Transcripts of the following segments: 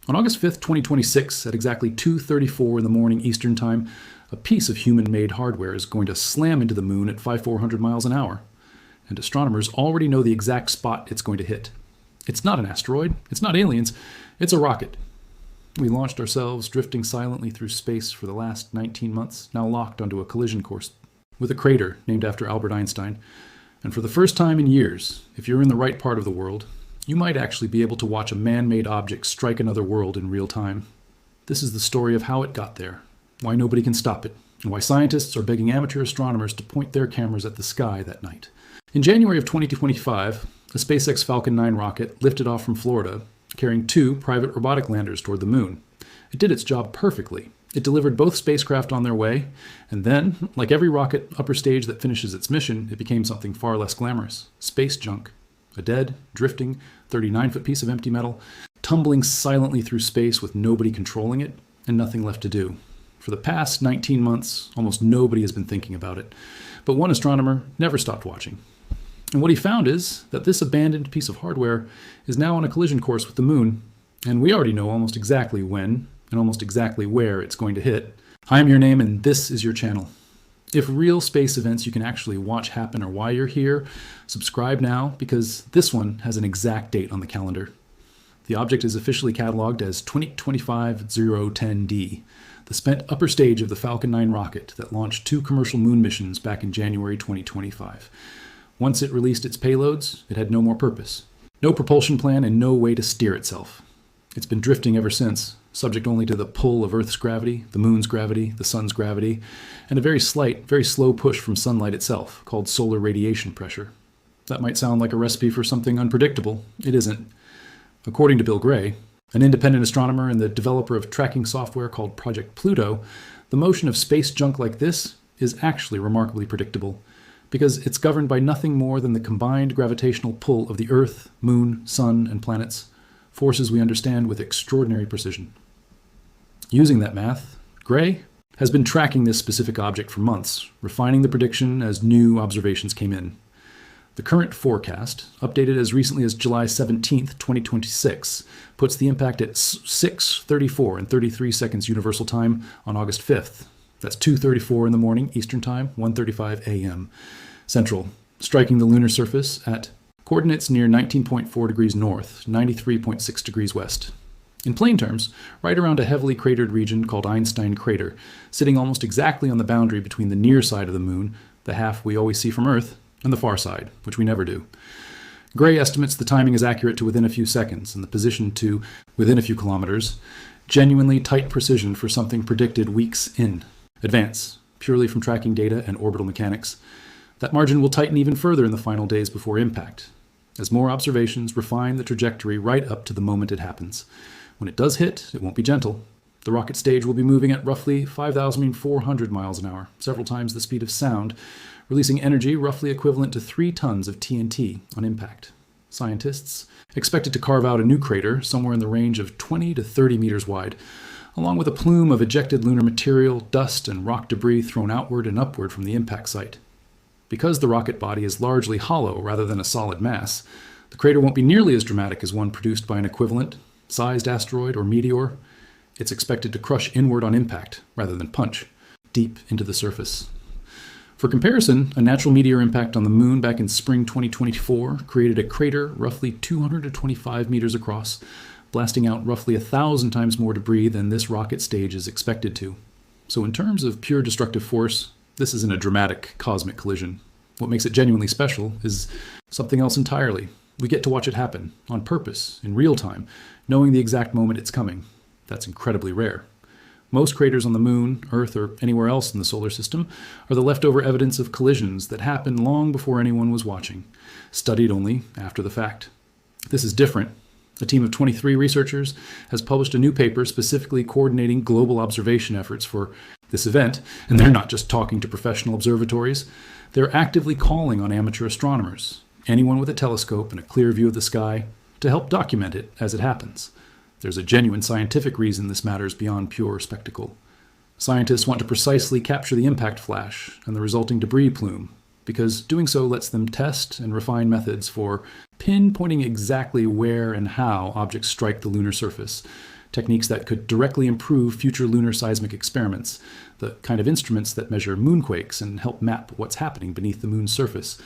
On August 5th, 2026, at exactly 2:34 in the morning Eastern Time, a piece of human-made hardware is going to slam into the moon at 5,400 miles an hour. And astronomers already know the exact spot it's going to hit. It's not an asteroid, it's not aliens, it's a rocket. We launched ourselves drifting silently through space for the last 19 months, now locked onto a collision course with a crater named after Albert Einstein. And for the first time in years, if you're in the right part of the world, you might actually be able to watch a man-made object strike another world in real time. This is the story of how it got there, why nobody can stop it, and why scientists are begging amateur astronomers to point their cameras at the sky that night. In January of 2025, a SpaceX Falcon 9 rocket lifted off from Florida, carrying 2 private robotic landers toward the moon. It did its job perfectly. It delivered both spacecraft on their way, and then, like every rocket upper stage that finishes its mission, it became something far less glamorous: space junk. A dead, drifting, 39-foot piece of empty metal, tumbling silently through space with nobody controlling it, and nothing left to do. For the past 19 months, almost nobody has been thinking about it. But one astronomer never stopped watching. And what he found is that this abandoned piece of hardware is now on a collision course with the moon, and we already know almost exactly when and almost exactly where it's going to hit. I am Your Name, and this is your channel. If real space events you can actually watch happen are why you're here, subscribe now, because this one has an exact date on the calendar. The object is officially cataloged as 2025-010D, the spent upper stage of the Falcon 9 rocket that launched 2 commercial moon missions back in January 2025. Once it released its payloads, it had no more purpose, no propulsion plan, and no way to steer itself. It's been drifting ever since, subject only to the pull of Earth's gravity, the moon's gravity, the sun's gravity, and a very slight, very slow push from sunlight itself, called solar radiation pressure. That might sound like a recipe for something unpredictable. It isn't. According to Bill Gray, an independent astronomer and the developer of tracking software called Project Pluto, the motion of space junk like this is actually remarkably predictable, because it's governed by nothing more than the combined gravitational pull of the Earth, moon, sun, and planets, forces we understand with extraordinary precision. Using that math, Gray has been tracking this specific object for months, refining the prediction as new observations came in. The current forecast, updated as recently as July 17th, 2026, puts the impact at 6:34 and 33 seconds Universal Time on August 5th. That's 2:34 in the morning Eastern Time, 1:35 a.m. Central, striking the lunar surface at coordinates near 19.4 degrees north, 93.6 degrees west. In plain terms, right around a heavily cratered region called Einstein Crater, sitting almost exactly on the boundary between the near side of the moon, the half we always see from Earth, and the far side, which we never do. Gray estimates the timing is accurate to within a few seconds, and the position to within a few kilometers. Genuinely tight precision for something predicted weeks in advance, purely from tracking data and orbital mechanics. That margin will tighten even further in the final days before impact, as more observations refine the trajectory right up to the moment it happens. When it does hit, it won't be gentle. The rocket stage will be moving at roughly 5,400 miles an hour, several times the speed of sound, releasing energy roughly equivalent to 3 tons of TNT on impact. Scientists expect it to carve out a new crater somewhere in the range of 20 to 30 meters wide, along with a plume of ejected lunar material, dust, and rock debris thrown outward and upward from the impact site. Because the rocket body is largely hollow rather than a solid mass, the crater won't be nearly as dramatic as one produced by an equivalent sized asteroid or meteor. It's expected to crush inward on impact rather than punch deep into the surface. For comparison, a natural meteor impact on the moon back in spring 2024 created a crater roughly 225 meters across, blasting out roughly 1,000 times more debris than this rocket stage is expected to. So in terms of pure destructive force, this isn't a dramatic cosmic collision. What makes it genuinely special is something else entirely. We get to watch it happen, on purpose, in real time, knowing the exact moment it's coming. That's incredibly rare. Most craters on the moon, Earth, or anywhere else in the solar system are the leftover evidence of collisions that happened long before anyone was watching, studied only after the fact. This is different. A team of 23 researchers has published a new paper specifically coordinating global observation efforts for this event, and they're not just talking to professional observatories. They're actively calling on amateur astronomers, anyone with a telescope and a clear view of the sky, to help document it as it happens. There's a genuine scientific reason this matters beyond pure spectacle. Scientists want to precisely capture the impact flash and the resulting debris plume, because doing so lets them test and refine methods for pinpointing exactly where and how objects strike the lunar surface, techniques that could directly improve future lunar seismic experiments, the kind of instruments that measure moonquakes and help map what's happening beneath the moon's surface.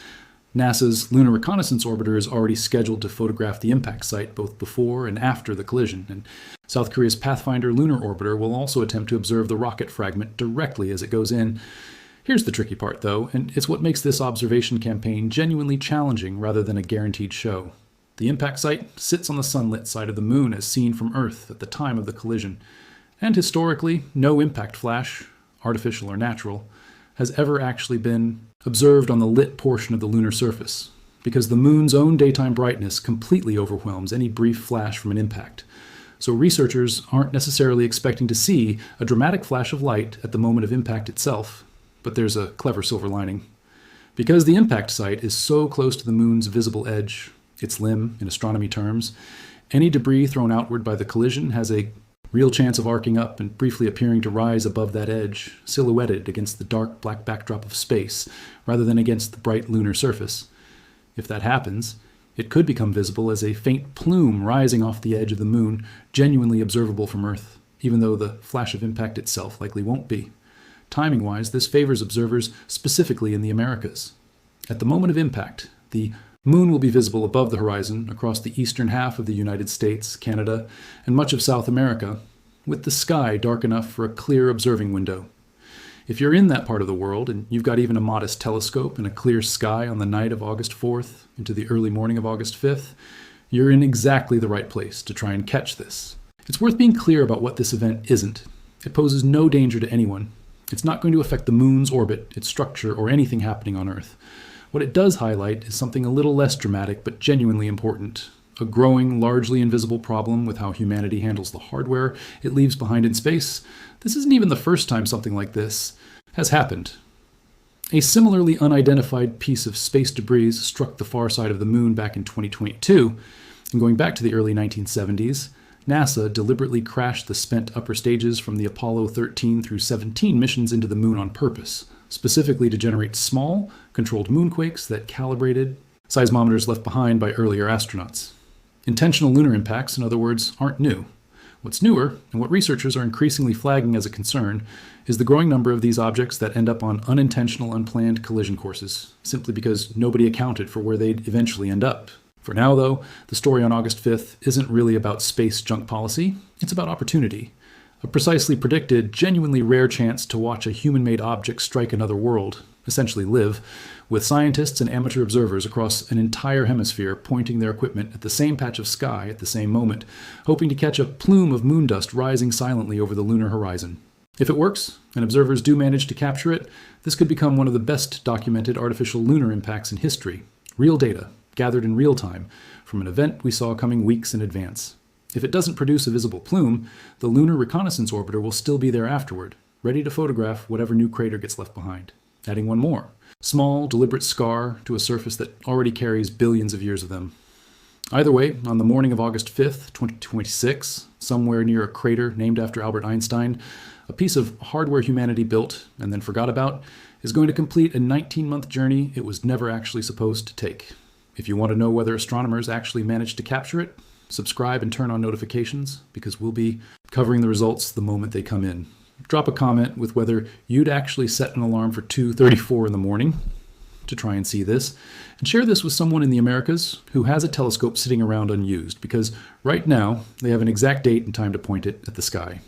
NASA's Lunar Reconnaissance Orbiter is already scheduled to photograph the impact site both before and after the collision, and South Korea's Pathfinder Lunar Orbiter will also attempt to observe the rocket fragment directly as it goes in. Here's the tricky part, though, and it's what makes this observation campaign genuinely challenging rather than a guaranteed show. The impact site sits on the sunlit side of the moon as seen from Earth at the time of the collision, and historically, no impact flash, artificial or natural, has ever actually been observed on the lit portion of the lunar surface, because the moon's own daytime brightness completely overwhelms any brief flash from an impact. So researchers aren't necessarily expecting to see a dramatic flash of light at the moment of impact itself, but there's a clever silver lining. Because the impact site is so close to the moon's visible edge, its limb in astronomy terms, any debris thrown outward by the collision has a real chance of arcing up and briefly appearing to rise above that edge, silhouetted against the dark black backdrop of space, rather than against the bright lunar surface. If that happens, it could become visible as a faint plume rising off the edge of the moon, genuinely observable from Earth, even though the flash of impact itself likely won't be. Timing-wise, this favors observers specifically in the Americas. At the moment of impact, the moon will be visible above the horizon across the eastern half of the United States, Canada, and much of South America, with the sky dark enough for a clear observing window. If you're in that part of the world, and you've got even a modest telescope and a clear sky on the night of August 4th into the early morning of August 5th, you're in exactly the right place to try and catch this. It's worth being clear about what this event isn't. It poses no danger to anyone. It's not going to affect the moon's orbit, its structure, or anything happening on Earth. What it does highlight is something a little less dramatic but genuinely important. A growing, largely invisible problem with how humanity handles the hardware it leaves behind in space. This isn't even the first time something like this has happened. A similarly unidentified piece of space debris struck the far side of the moon back in 2022, and going back to the early 1970s, NASA deliberately crashed the spent upper stages from the Apollo 13 through 17 missions into the moon on purpose, specifically to generate small, controlled moonquakes that calibrated seismometers left behind by earlier astronauts. Intentional lunar impacts, in other words, aren't new. What's newer, and what researchers are increasingly flagging as a concern, is the growing number of these objects that end up on unintentional, unplanned collision courses, simply because nobody accounted for where they'd eventually end up. For now, though, the story on August 5th isn't really about space junk policy, it's about opportunity. A precisely predicted, genuinely rare chance to watch a human-made object strike another world, essentially live, with scientists and amateur observers across an entire hemisphere pointing their equipment at the same patch of sky at the same moment, hoping to catch a plume of moon dust rising silently over the lunar horizon. If it works, and observers do manage to capture it, this could become one of the best documented artificial lunar impacts in history. Real data, gathered in real time, from an event we saw coming weeks in advance. If it doesn't produce a visible plume, the Lunar Reconnaissance Orbiter will still be there afterward, ready to photograph whatever new crater gets left behind. Adding one more. Small, deliberate scar to a surface that already carries billions of years of them. Either way, on the morning of August 5th, 2026, somewhere near a crater named after Albert Einstein, a piece of hardware humanity built and then forgot about is going to complete a 19-month journey it was never actually supposed to take. If you want to know whether astronomers actually managed to capture it, subscribe and turn on notifications, because we'll be covering the results the moment they come in. Drop a comment with whether you'd actually set an alarm for 2:34 in the morning to try and see this, and share this with someone in the Americas who has a telescope sitting around unused, because right now they have an exact date and time to point it at the sky.